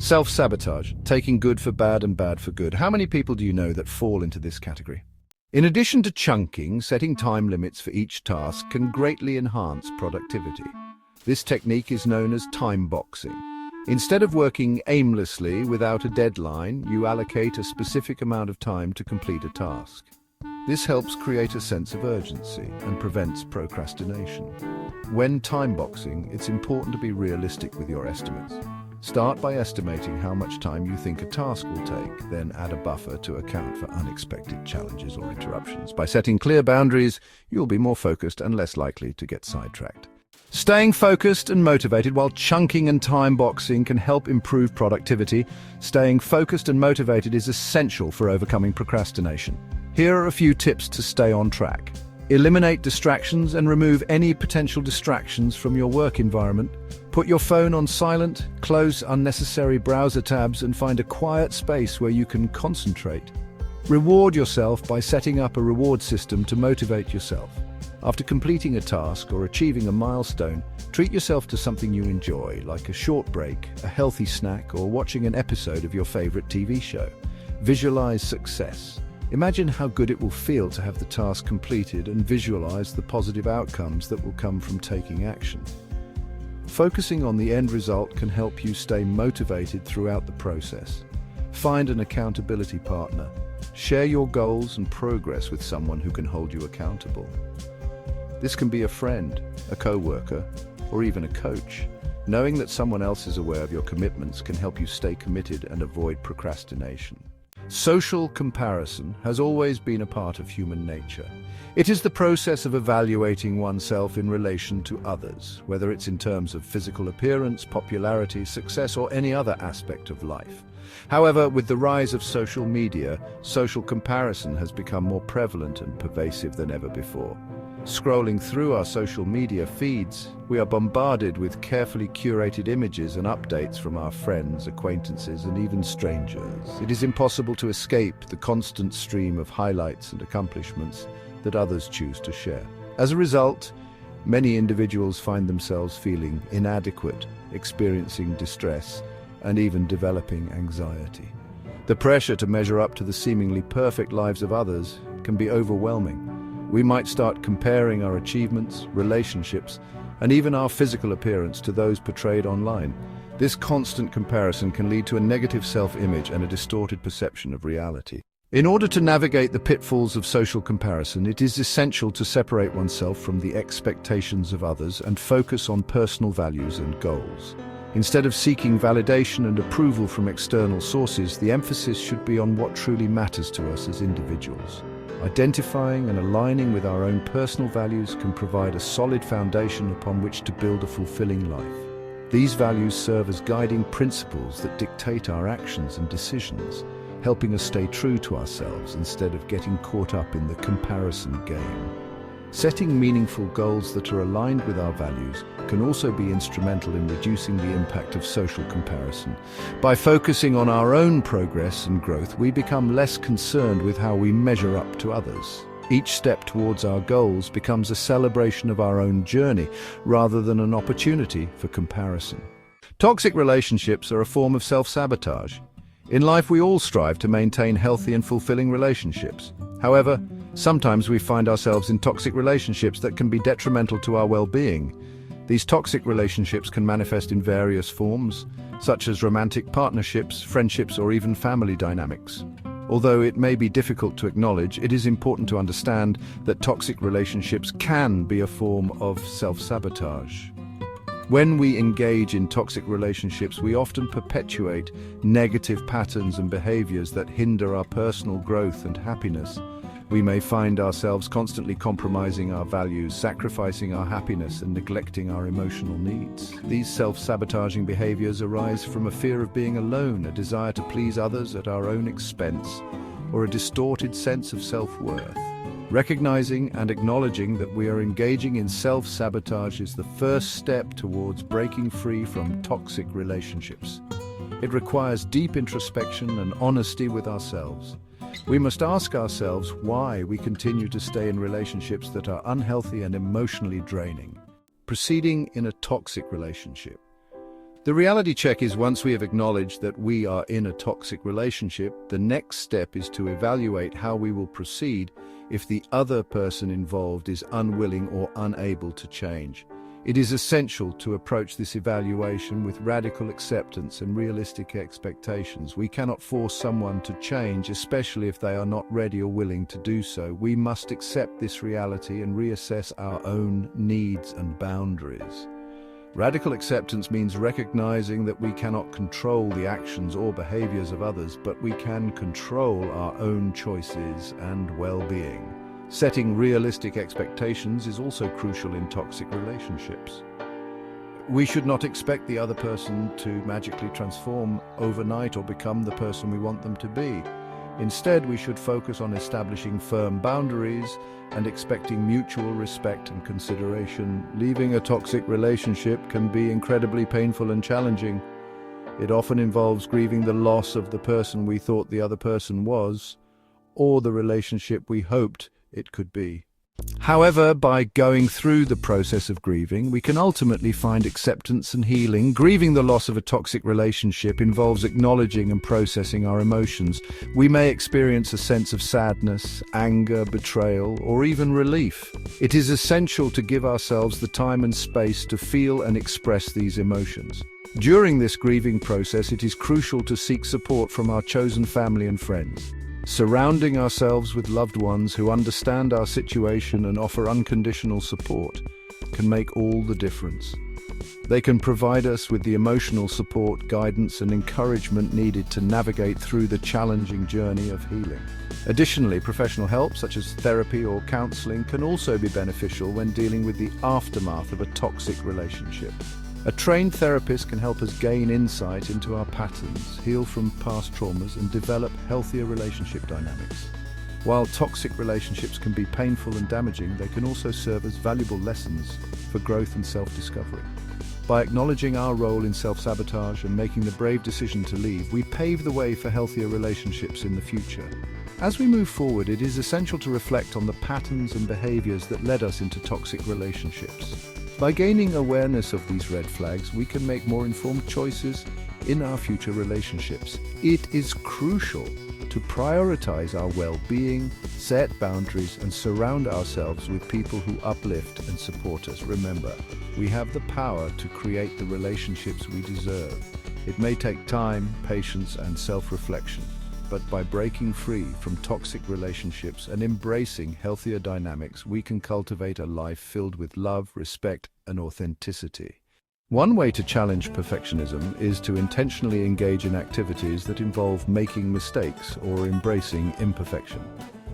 Self-sabotage, taking good for bad and bad for good. How many people do you know that fall into this category? In addition to chunking, setting time limits for each task can greatly enhance productivity. This technique is known as time boxing. Instead of working aimlessly without a deadline, you allocate a specific amount of time to complete a task. This helps create a sense of urgency and prevents procrastination. When time boxing, it's important to be realistic with your estimates. Start by estimating how much time you think a task will take, then add a buffer to account for unexpected challenges or interruptions. By setting clear boundaries, you'll be more focused and less likely to get sidetracked. Staying focused and motivated while chunking and time boxing can help improve productivity. Staying focused and motivated is essential for overcoming procrastination. Here are a few tips to stay on track. Eliminate distractions and remove any potential distractions from your work environment. Put your phone on silent, close unnecessary browser tabs, and find a quiet space where you can concentrate. Reward yourself by setting up a reward system to motivate yourself. After completing a task or achieving a milestone, treat yourself to something you enjoy, like a short break, a healthy snack, or watching an episode of your favorite TV show. Visualize success. Imagine how good it will feel to have the task completed and visualize the positive outcomes that will come from taking action. Focusing on the end result can help you stay motivated throughout the process. Find an accountability partner. Share your goals and progress with someone who can hold you accountable. This can be a friend, a co-worker, or even a coach. Knowing that someone else is aware of your commitments can help you stay committed and avoid procrastination. Social comparison has always been a part of human nature. It is the process of evaluating oneself in relation to others, whether it's in terms of physical appearance, popularity, success, or any other aspect of life. However, with the rise of social media, social comparison has become more prevalent and pervasive than ever before. Scrolling through our social media feeds, we are bombarded with carefully curated images and updates from our friends, acquaintances, and even strangers. It is impossible to escape the constant stream of highlights and accomplishments that others choose to share. As a result, many individuals find themselves feeling inadequate, experiencing distress, and even developing anxiety. The pressure to measure up to the seemingly perfect lives of others can be overwhelming. We might start comparing our achievements, relationships, and even our physical appearance to those portrayed online. This constant comparison can lead to a negative self-image and a distorted perception of reality. In order to navigate the pitfalls of social comparison, it is essential to separate oneself from the expectations of others and focus on personal values and goals. Instead of seeking validation and approval from external sources, the emphasis should be on what truly matters to us as individuals. Identifying and aligning with our own personal values can provide a solid foundation upon which to build a fulfilling life. These values serve as guiding principles that dictate our actions and decisions, helping us stay true to ourselves instead of getting caught up in the comparison game. Setting meaningful goals that are aligned with our values can also be instrumental in reducing the impact of social comparison. By focusing on our own progress and growth, we become less concerned with how we measure up to others. Each step towards our goals becomes a celebration of our own journey, rather than an opportunity for comparison. Toxic relationships are a form of self-sabotage. In life, we all strive to maintain healthy and fulfilling relationships. However, sometimes we find ourselves in toxic relationships that can be detrimental to our well-being. These toxic relationships can manifest in various forms, such as romantic partnerships, friendships, or even family dynamics. Although it may be difficult to acknowledge, it is important to understand that toxic relationships can be a form of self-sabotage. When we engage in toxic relationships, we often perpetuate negative patterns and behaviors that hinder our personal growth and happiness. We may find ourselves constantly compromising our values, sacrificing our happiness, and neglecting our emotional needs. These self-sabotaging behaviors arise from a fear of being alone, a desire to please others at our own expense, or a distorted sense of self-worth. Recognizing and acknowledging that we are engaging in self-sabotage is the first step towards breaking free from toxic relationships. It requires deep introspection and honesty with ourselves. We must ask ourselves why we continue to stay in relationships that are unhealthy and emotionally draining. Proceeding in a toxic relationship. The reality check is once we have acknowledged that we are in a toxic relationship, the next step is to evaluate how we will proceed if the other person involved is unwilling or unable to change. It is essential to approach this evaluation with radical acceptance and realistic expectations. We cannot force someone to change, especially if they are not ready or willing to do so. We must accept this reality and reassess our own needs and boundaries. Radical acceptance means recognizing that we cannot control the actions or behaviors of others, but we can control our own choices and well-being. Setting realistic expectations is also crucial in toxic relationships. We should not expect the other person to magically transform overnight or become the person we want them to be. Instead, we should focus on establishing firm boundaries and expecting mutual respect and consideration. Leaving a toxic relationship can be incredibly painful and challenging. It often involves grieving the loss of the person we thought the other person was, or the relationship we hoped it could be. However, by going through the process of grieving, we can ultimately find acceptance and healing. Grieving the loss of a toxic relationship involves acknowledging and processing our emotions. We may experience a sense of sadness, anger, betrayal, or even relief. It is essential to give ourselves the time and space to feel and express these emotions. During this grieving process, it is crucial to seek support from our chosen family and friends. Surrounding ourselves with loved ones who understand our situation and offer unconditional support can make all the difference. They can provide us with the emotional support, guidance, and encouragement needed to navigate through the challenging journey of healing. Additionally, professional help, such as therapy or counseling, can also be beneficial when dealing with the aftermath of a toxic relationship. A trained therapist can help us gain insight into our patterns, heal from past traumas, and develop healthier relationship dynamics. While toxic relationships can be painful and damaging, they can also serve as valuable lessons for growth and self-discovery. By acknowledging our role in self-sabotage and making the brave decision to leave, we pave the way for healthier relationships in the future. As we move forward, it is essential to reflect on the patterns and behaviors that led us into toxic relationships. By gaining awareness of these red flags, we can make more informed choices in our future relationships. It is crucial to prioritize our well-being, set boundaries, and surround ourselves with people who uplift and support us. Remember, we have the power to create the relationships we deserve. It may take time, patience, and self-reflection, but by breaking free from toxic relationships and embracing healthier dynamics, we can cultivate a life filled with love, respect, and authenticity. One way to challenge perfectionism is to intentionally engage in activities that involve making mistakes or embracing imperfection.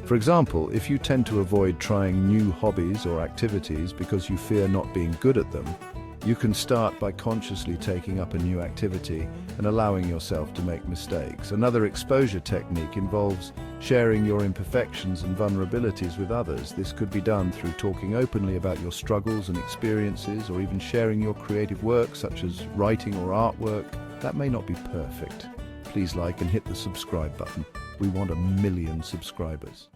For example, if you tend to avoid trying new hobbies or activities because you fear not being good at them, you can start by consciously taking up a new activity and allowing yourself to make mistakes. Another exposure technique involves sharing your imperfections and vulnerabilities with others. This could be done through talking openly about your struggles and experiences, or even sharing your creative work, such as writing or artwork. That may not be perfect. Please like and hit the subscribe button. We want 1 million subscribers.